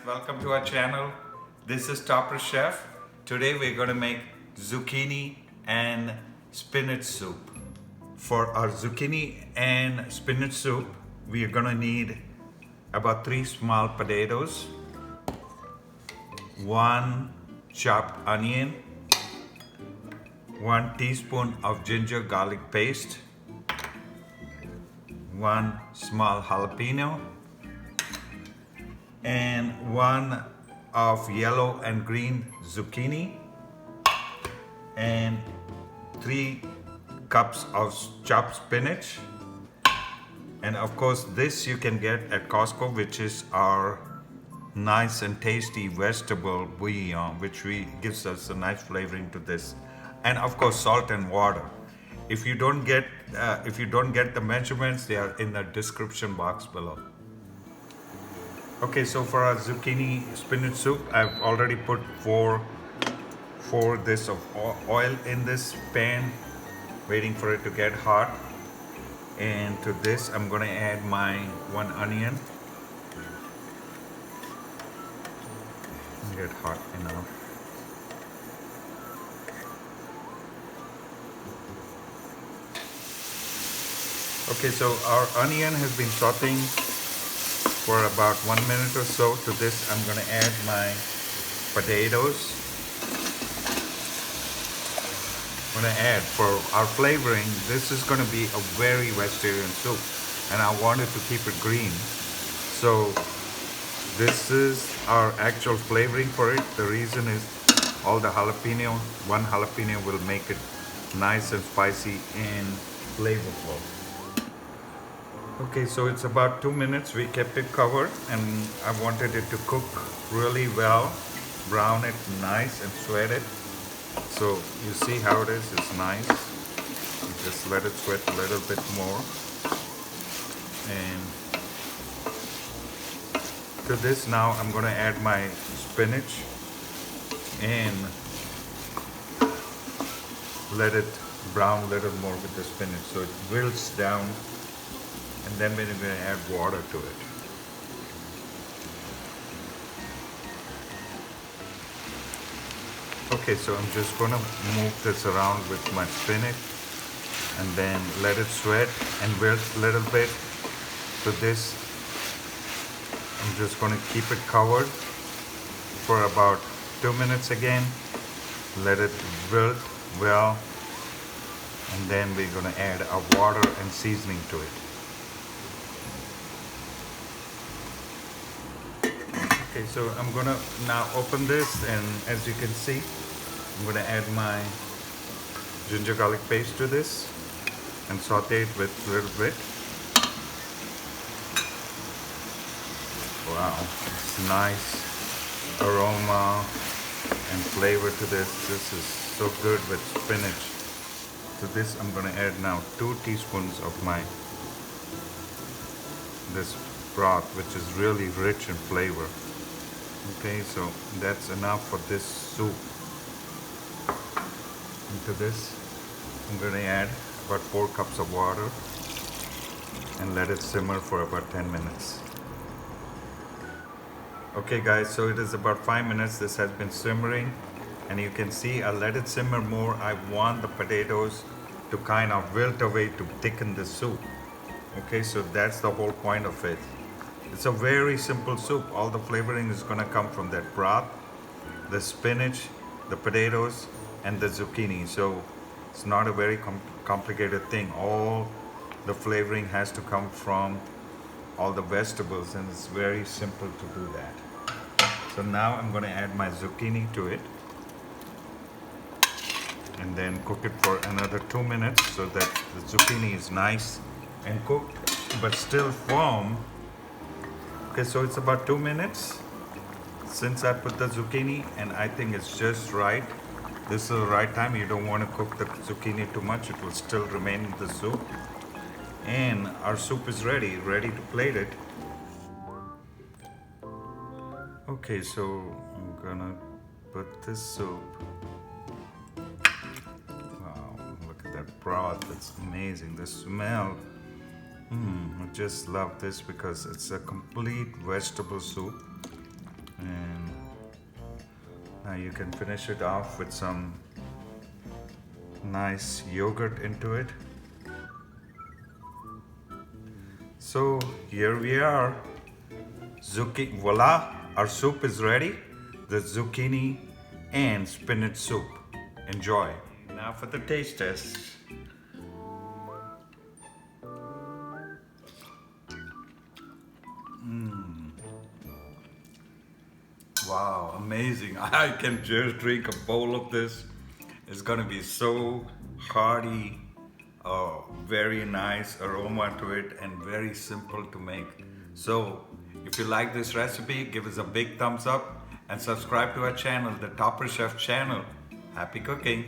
welcome to our channel. This is Topper Chef. Today we're going to make zucchini and spinach soup. For our zucchini and spinach soup, we are going to need about 3 small potatoes, 1 chopped onion, 1 teaspoon of ginger garlic paste, 1 small jalapeno, and 1 of yellow and green zucchini, and 3 cups of chopped spinach. And of course this you can get at Costco, which is our nice and tasty vegetable bouillon, which gives us a nice flavoring to this. And of course salt and water. If you don't get the measurements, they are in the description box below. Okay, so for our zucchini spinach soup, I've already put 4 this of oil in this pan, waiting for it to get hot. And to this, I'm gonna add my 1 onion. Get hot enough. Okay, so our onion has been sauteing for about 1 minute or so. To this, I'm gonna add my potatoes. I'm gonna add, for our flavoring, this is gonna be a very vegetarian soup, and I wanted to keep it green. So this is our actual flavoring for it. The reason is all the jalapeno, 1 jalapeno will make it nice and spicy and flavorful. Okay, so it's about 2 minutes. We kept it covered, and I wanted it to cook really well, brown it nice and sweat it. So you see how it is, it's nice. You just let it sweat a little bit more. And to this now I'm gonna add my spinach and let it brown a little more with the spinach so it wilts down. And then we're going to add water to it. Okay, so I'm just going to move this around with my spinach and then let it sweat and wilt a little bit. So this, I'm just going to keep it covered for about 2 minutes again. Let it wilt well, and then we're going to add our water and seasoning to it. Okay, so I'm gonna now open this, and as you can see, I'm gonna add my ginger garlic paste to this and saute it with a little bit. Wow, it's nice aroma and flavor to this. This is so good with spinach. To this, I'm gonna add now 2 teaspoons of this broth, which is really rich in flavor. Okay, so that's enough for this soup. Into this, I'm going to add about 4 cups of water and let it simmer for about 10 minutes. Okay guys, so it is about 5 minutes. This has been simmering, and you can see I let it simmer more. I want the potatoes to kind of wilt away to thicken the soup. Okay, so that's the whole point of it. It's a very simple soup. All the flavoring is going to come from that broth, the spinach, the potatoes, and the zucchini. So it's not a very complicated thing. All the flavoring has to come from all the vegetables, and it's very simple to do that. So now I'm going to add my zucchini to it and then cook it for another 2 minutes so that the zucchini is nice and cooked but still firm. Okay, so it's about 2 minutes since I put the zucchini, and I think it's just right. This is the right time. You don't want to cook the zucchini too much. It will still remain in the soup. And our soup is ready to plate it. Okay, so I'm gonna put this soup. Wow, look at that broth. It's amazing. The smell. I just love this because it's a complete vegetable soup. And now you can finish it off with some nice yogurt into it. So here we are. Voila, our soup is ready. The zucchini and spinach soup. Enjoy. Now for the taste test. Wow, amazing. I can just drink a bowl of this. It's gonna be so hearty, very nice aroma to it, and very simple to make. So, if you like this recipe, give us a big thumbs up and subscribe to our channel, the Topper Chef channel. Happy cooking!